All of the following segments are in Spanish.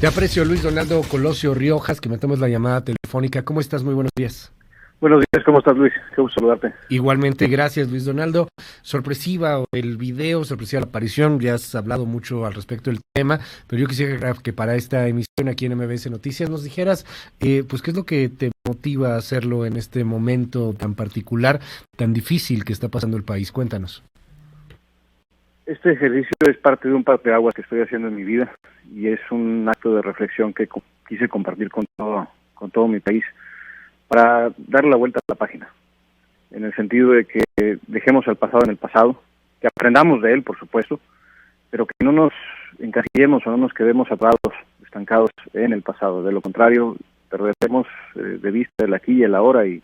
Te aprecio, Luis Donaldo Colosio Riojas, que me tomes la llamada telefónica. ¿Cómo estás? Muy buenos días. Buenos días, ¿cómo estás, Luis? Qué gusto saludarte. Igualmente, gracias, Luis Donaldo. Sorpresiva el video, sorpresiva la aparición, ya has hablado mucho al respecto del tema, pero yo quisiera que para esta emisión aquí en MBS Noticias nos dijeras, pues, ¿qué es lo que te motiva a hacerlo en este momento tan particular, tan difícil que está pasando el país? Cuéntanos. Este ejercicio es parte de un parteaguas que estoy haciendo en mi vida y es un acto de reflexión que quise compartir con todo mi país para darle la vuelta a la página, en el sentido de que dejemos al pasado en el pasado, que aprendamos de él, por supuesto, pero que no nos encasillemos o no nos quedemos atrapados, estancados en el pasado. De lo contrario, perderemos de vista el aquí y el ahora, y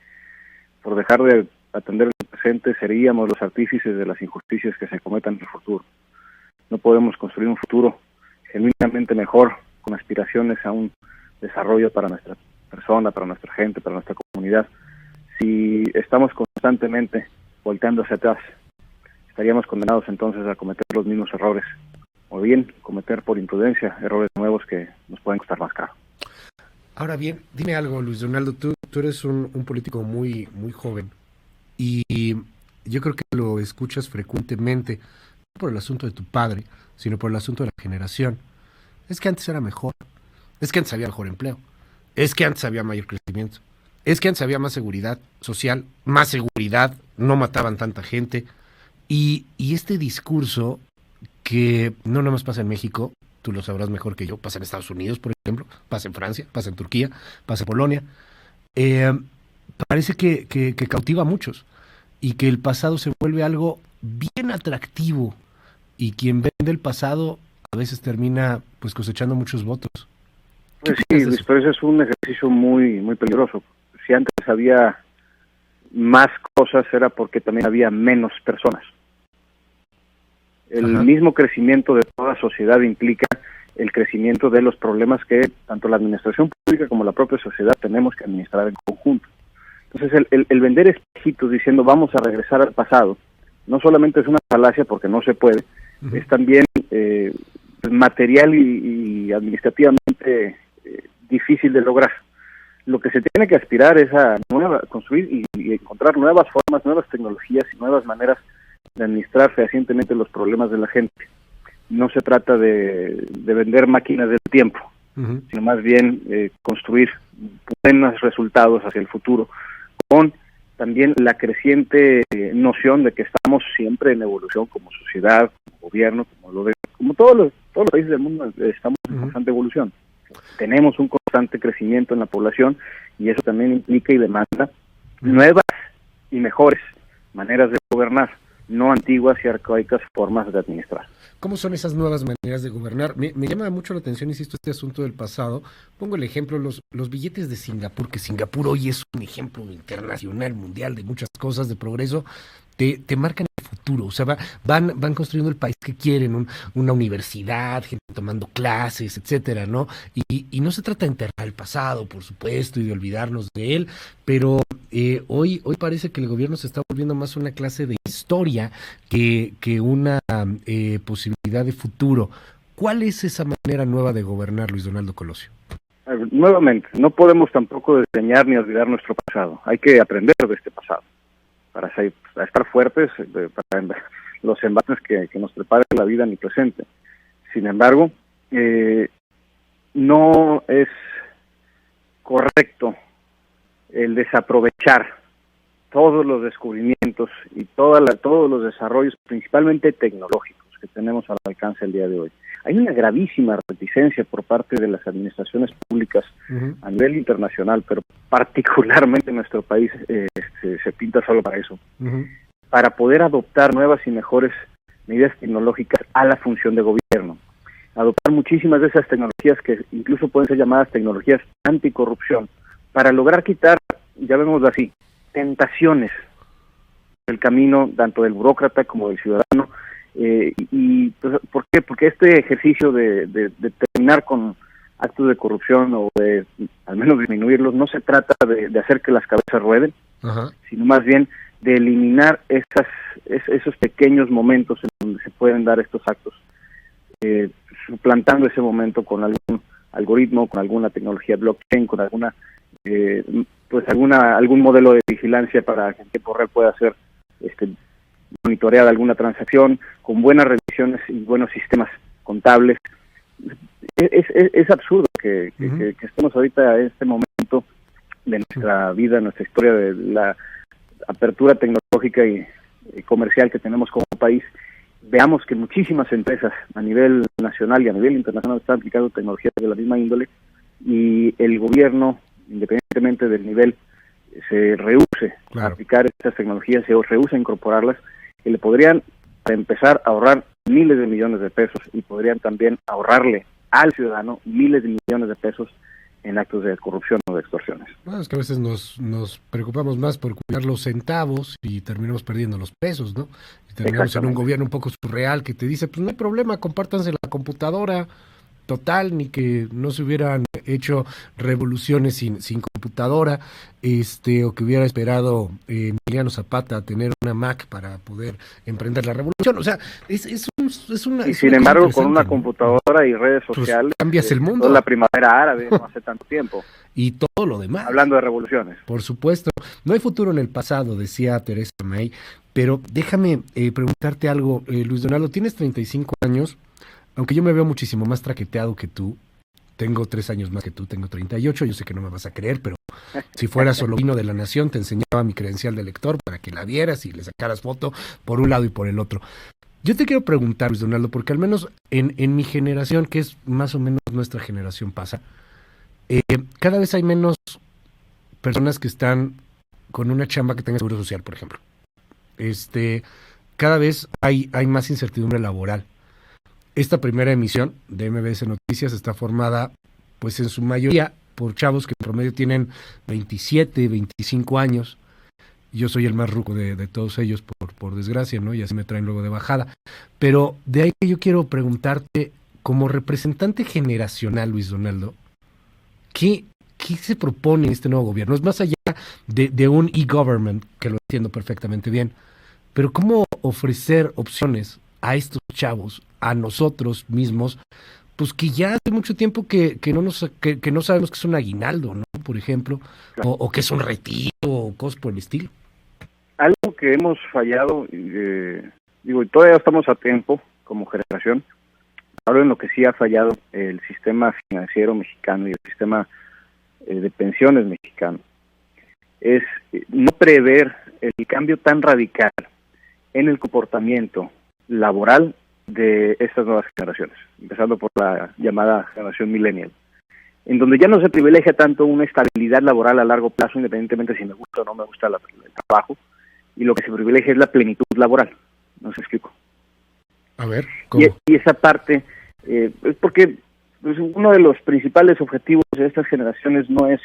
por dejar de atender el presente seríamos los artífices de las injusticias que se cometan en el futuro. No podemos construir un futuro genuinamente mejor, con aspiraciones a un desarrollo para nuestra persona, para nuestra gente, para nuestra comunidad, si estamos constantemente volteando hacia atrás. Estaríamos condenados entonces a cometer los mismos errores, o bien cometer por imprudencia errores nuevos que nos pueden costar más caro. Ahora bien, dime algo, Luis Donaldo, tú eres un político muy joven, y yo creo que lo escuchas frecuentemente, no por el asunto de tu padre, sino por el asunto de la generación. Es que antes era mejor, es que antes había mejor empleo, es que antes había mayor crecimiento, es que antes había más seguridad social, más seguridad, no mataban tanta gente. Y este discurso que no nada más pasa en México, tú lo sabrás mejor que yo, pasa en Estados Unidos, por ejemplo, pasa en Francia, pasa en Turquía, pasa en Polonia, parece que cautiva a muchos y que el pasado se vuelve algo bien atractivo, y quien vende el pasado a veces termina pues cosechando muchos votos. Pues sí, Luis, pero ese es un ejercicio muy peligroso. Si antes había más cosas era porque también había menos personas. El mismo crecimiento de toda sociedad implica el crecimiento de los problemas que tanto la administración pública como la propia sociedad tenemos que administrar en conjunto. Entonces el vender espejitos diciendo vamos a regresar al pasado, no solamente es una falacia porque no se puede, es también material y administrativamente difícil de lograr. Lo que se tiene que aspirar es a construir y encontrar nuevas formas, nuevas tecnologías y nuevas maneras de administrar fehacientemente los problemas de la gente. No se trata de vender máquinas del tiempo, sino más bien construir buenos resultados hacia el futuro, con también la creciente noción de que estamos siempre en evolución como sociedad, como gobierno, como todos los países del mundo estamos en constante evolución. Tenemos un constante crecimiento en la población y eso también implica y demanda nuevas y mejores maneras de gobernar, no antiguas y arcaicas formas de administrar. ¿Cómo son esas nuevas maneras de gobernar? Me llama mucho la atención, insisto, este asunto del pasado. Pongo el ejemplo, los billetes de Singapur, que Singapur hoy es un ejemplo internacional, mundial, de muchas cosas, de progreso. Te marcan el futuro, o sea, van construyendo el país que quieren, una universidad, gente tomando clases, etcétera, ¿no? Y no se trata de enterrar el pasado, por supuesto, y de olvidarnos de él, pero hoy parece que el gobierno se está volviendo más una clase de historia que una posibilidad de futuro. ¿Cuál es esa manera nueva de gobernar, Luis Donaldo Colosio? Nuevamente, no podemos tampoco desdeñar ni olvidar nuestro pasado. Hay que aprender de este pasado para estar fuertes, para los embates que nos prepara la vida en el presente. Sin embargo, no es correcto el desaprovechar todos los descubrimientos y todos los desarrollos, principalmente tecnológicos, que tenemos al alcance el día de hoy. Hay una gravísima reticencia por parte de las administraciones públicas a nivel internacional, pero particularmente en nuestro país se pinta solo para eso, para poder adoptar nuevas y mejores medidas tecnológicas a la función de gobierno. Adoptar muchísimas de esas tecnologías que incluso pueden ser llamadas tecnologías anticorrupción, para lograr quitar, llamémoslo así, tentaciones del camino tanto del burócrata como del ciudadano. Pues, ¿por qué? Porque este ejercicio de terminar con actos de corrupción o de al menos disminuirlos, no se trata de hacer que las cabezas rueden, sino más bien de eliminar esos pequeños momentos en donde se pueden dar estos actos, suplantando ese momento con algún algoritmo, con alguna tecnología blockchain, con alguna algún modelo de vigilancia para que en tiempo real pueda ser monitoreada alguna transacción, con buenas revisiones y buenos sistemas contables. Es absurdo que estemos ahorita en este momento de nuestra vida, nuestra historia, de la apertura tecnológica y comercial que tenemos como país, veamos que muchísimas empresas a nivel nacional y a nivel internacional están aplicando tecnologías de la misma índole, y el gobierno, independientemente del nivel, se rehúse a aplicar estas tecnologías, se rehúse a incorporarlas, que le podrían, para empezar, ahorrar miles de millones de pesos, y podrían también ahorrarle al ciudadano miles de millones de pesos en actos de corrupción o de extorsiones. Bueno, es que a veces nos preocupamos más por cuidar los centavos y terminamos perdiendo los pesos, ¿no? Y terminamos en un gobierno un poco surreal que te dice, pues no hay problema, compártanse la computadora, total, ni que no se hubieran hecho revoluciones sin computadora, o que hubiera esperado Emiliano Zapata a tener una Mac para poder emprender la revolución. O sea, es una... Y sin embargo, con una computadora, ¿no? Y redes sociales, pues cambias el mundo. La primavera árabe no hace tanto tiempo. Y todo lo demás. Hablando de revoluciones. Por supuesto. No hay futuro en el pasado, decía Teresa May, pero déjame preguntarte algo, Luis Donaldo, tienes 35 años, aunque yo me veo muchísimo más traqueteado que tú. Tengo 3 años más que tú, tengo 38, yo sé que no me vas a creer, pero si fuera solo vino de la Nación, te enseñaba mi credencial de lector para que la vieras y le sacaras foto por un lado y por el otro. Yo te quiero preguntar, Luis Donaldo, porque al menos en mi generación, que es más o menos nuestra generación pasa, cada vez hay menos personas que están con una chamba que tenga seguro social, por ejemplo. Cada vez hay más incertidumbre laboral. Esta primera emisión de MBS Noticias está formada, pues en su mayoría, por chavos que en promedio tienen 27, 25 años. Yo soy el más ruco de todos ellos, por desgracia, ¿no? Y así me traen luego de bajada. Pero de ahí que yo quiero preguntarte, como representante generacional, Luis Donaldo, ¿qué se propone en este nuevo gobierno? Es más allá de un e-government, que lo entiendo perfectamente bien, pero ¿cómo ofrecer opciones a estos chavos, a nosotros mismos, pues que ya hace mucho tiempo que no sabemos qué es un aguinaldo, ¿no? Por ejemplo, claro. o qué es un retiro, o cosas por el estilo? Algo que hemos fallado, y todavía estamos a tiempo como generación, ahora en lo que sí ha fallado el sistema financiero mexicano y el sistema de pensiones mexicano, es no prever el cambio tan radical en el comportamiento laboral de estas nuevas generaciones, empezando por la llamada generación millennial, en donde ya no se privilegia tanto una estabilidad laboral a largo plazo, independientemente si me gusta o no me gusta el trabajo, y lo que se privilegia es la plenitud laboral. ¿No se explico? A ver, ¿cómo? Y esa parte, es porque pues, uno de los principales objetivos de estas generaciones no es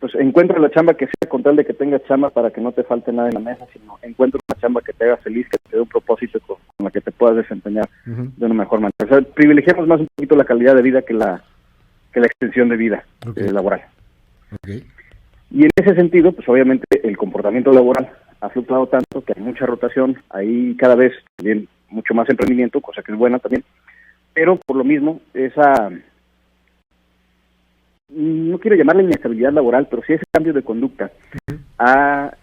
pues encuentra la chamba que sea con tal de que tengas chamba para que no te falte nada en la mesa, sino encuentra una chamba que te haga feliz, que te dé un propósito con la que te puedas desempeñar de una mejor manera. O sea, privilegiamos más un poquito la calidad de vida que la extensión de vida laboral. Y en ese sentido, pues obviamente el comportamiento laboral ha fluctuado tanto que hay mucha rotación, hay cada vez también mucho más emprendimiento, cosa que es buena también, pero por lo mismo no quiero llamarle inestabilidad laboral, pero sí ese cambio de conducta ha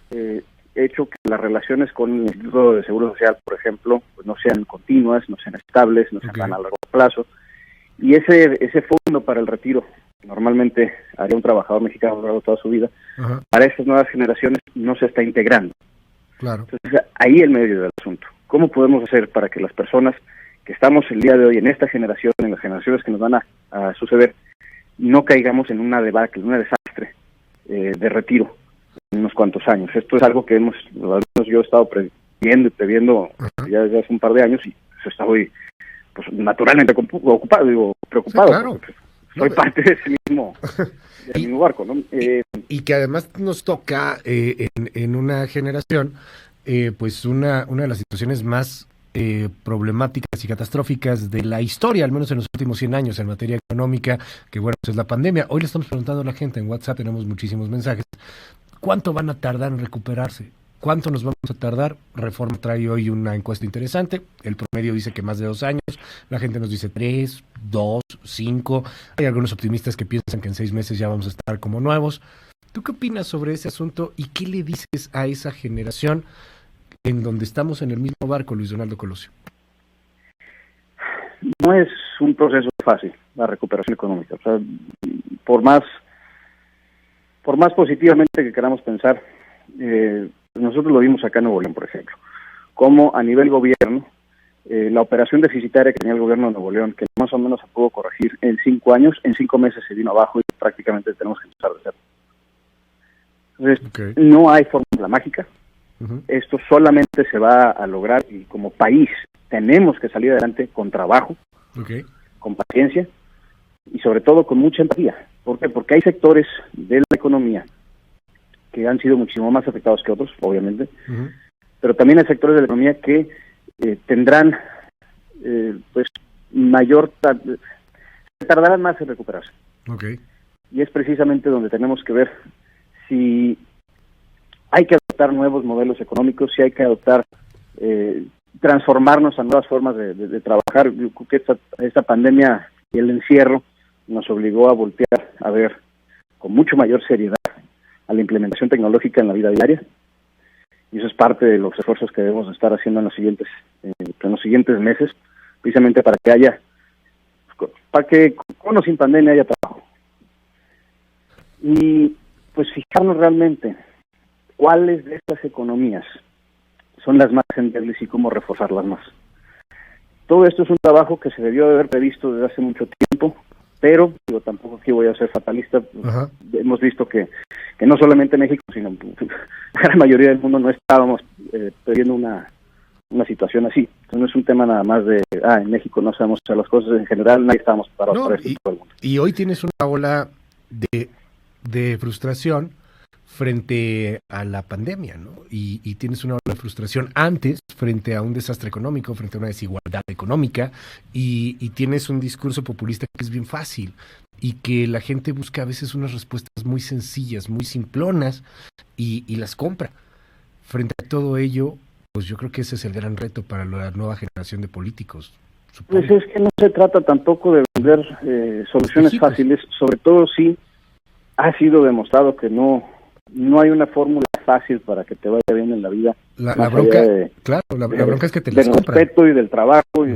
hecho que las relaciones con el Instituto de Seguro Social, por ejemplo, pues no sean continuas, no sean estables, no sean a largo plazo, y ese fondo para el retiro, normalmente haría un trabajador mexicano a lo largo de toda su vida, para estas nuevas generaciones no se está integrando. Claro. Entonces, ahí el medio del asunto. ¿Cómo podemos hacer para que las personas que estamos el día de hoy en esta generación, en las generaciones que nos van a suceder, no caigamos en una debacle, en un desastre de retiro en unos cuantos años? Esto es algo que al menos yo he estado previendo ya desde hace un par de años, y pues estoy pues naturalmente preocupado. Claro. Soy parte de ese mismo barco, ¿no? Y que además nos toca en una generación, pues una de las situaciones más problemáticas y catastróficas de la historia, al menos en los últimos 100 años en materia económica, que bueno, pues es la pandemia. Hoy le estamos preguntando a la gente en WhatsApp, tenemos muchísimos mensajes, ¿cuánto van a tardar en recuperarse? ¿Cuánto nos vamos a tardar? Reforma trae hoy una encuesta interesante, el promedio dice que más de 2 años, la gente nos dice 3, 2, 5. Hay algunos optimistas que piensan que en 6 meses ya vamos a estar como nuevos. ¿Tú qué opinas sobre ese asunto y qué le dices a esa generación en donde estamos en el mismo barco, Luis Donaldo Colosio? No es un proceso fácil la recuperación económica. O sea, por más positivamente que queramos pensar, nosotros lo vimos acá en Nuevo León, por ejemplo, como a nivel gobierno, la operación deficitaria que tenía el gobierno de Nuevo León, que más o menos se pudo corregir en 5 años, en 5 meses se vino abajo y prácticamente tenemos que empezar de cero. Entonces, no hay fórmula mágica. Esto solamente se va a lograr y como país tenemos que salir adelante con trabajo, con paciencia y sobre todo con mucha empatía. ¿Por qué? Porque hay sectores de la economía que han sido muchísimo más afectados que otros, obviamente, pero también hay sectores de la economía que tendrán pues tardarán más en recuperarse. Y es precisamente donde tenemos que ver si hay que adoptar nuevos modelos económicos, si hay que adoptar, transformarnos a nuevas formas de trabajar. Yo creo que esta pandemia y el encierro nos obligó a voltear a ver con mucho mayor seriedad a la implementación tecnológica en la vida diaria, y eso es parte de los esfuerzos que debemos estar haciendo en los siguientes meses, precisamente para que con o sin pandemia haya trabajo. Y pues fijarnos realmente cuáles de estas economías son las más endebles y cómo reforzarlas más. Todo esto es un trabajo que se debió de haber previsto desde hace mucho tiempo, pero tampoco aquí voy a ser fatalista. Hemos visto que no solamente México, sino la gran mayoría del mundo no estábamos previendo una situación así. Entonces no es un tema nada más de, en México no sabemos hacer las cosas, en general nadie estábamos preparados para esto en todo el mundo. Y hoy tienes una ola de frustración frente a la pandemia, ¿no? Y tienes una ola de frustración antes frente a un desastre económico, frente a una desigualdad económica, y tienes un discurso populista que es bien fácil y que la gente busca a veces unas respuestas muy sencillas, muy simplonas, y las compra. Frente a todo ello, pues yo creo que ese es el gran reto para la nueva generación de políticos. Supongo. Pues es que no se trata tampoco de vender soluciones fáciles, sobre todo si ha sido demostrado que no hay una fórmula fácil para que te vaya bien en la vida. La bronca, la bronca es que te las compran. Del respeto y del trabajo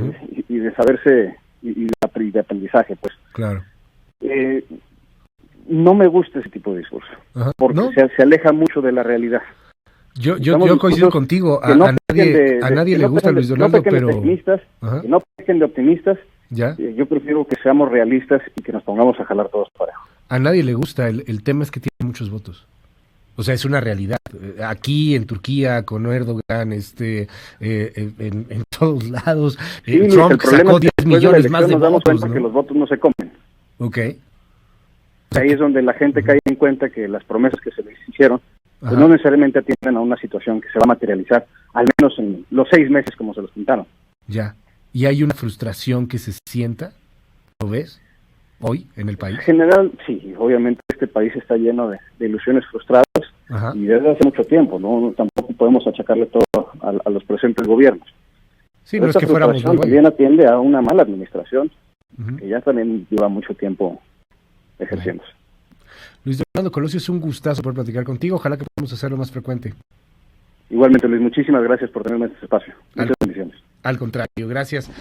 y de saberse y de aprendizaje, pues. Claro. No me gusta ese tipo de discurso, porque se aleja mucho de la realidad. Yo coincido contigo. A nadie le gusta Luis Donaldo, pero que no pequen de optimistas. Yo prefiero que seamos realistas y que nos pongamos a jalar todos parejo. A nadie le gusta. El tema es que tiene muchos votos. O sea, es una realidad. Aquí en Turquía, con Erdogan, en todos lados, Trump sacó 10 millones más de votos. Nos damos cuenta ¿no? que los votos no se comen. Ahí es donde la gente cae en cuenta que las promesas que se les hicieron pues no necesariamente atienden a una situación que se va a materializar, al menos en los 6 meses como se los pintaron. Y hay una frustración que se sienta, ¿lo ves? Hoy en el país. En general, sí, obviamente este país está lleno de ilusiones frustradas y desde hace mucho tiempo, ¿no? Tampoco podemos achacarle todo a los presentes gobiernos. Sí, no es que fuéramos muy también atiende a una mala administración que ya también lleva mucho tiempo ejerciéndose. Luis Donaldo Colosio, es un gustazo poder platicar contigo. Ojalá que podamos hacerlo más frecuente. Igualmente, Luis, muchísimas gracias por tenerme en este espacio. Muchas bendiciones. Al contrario, gracias.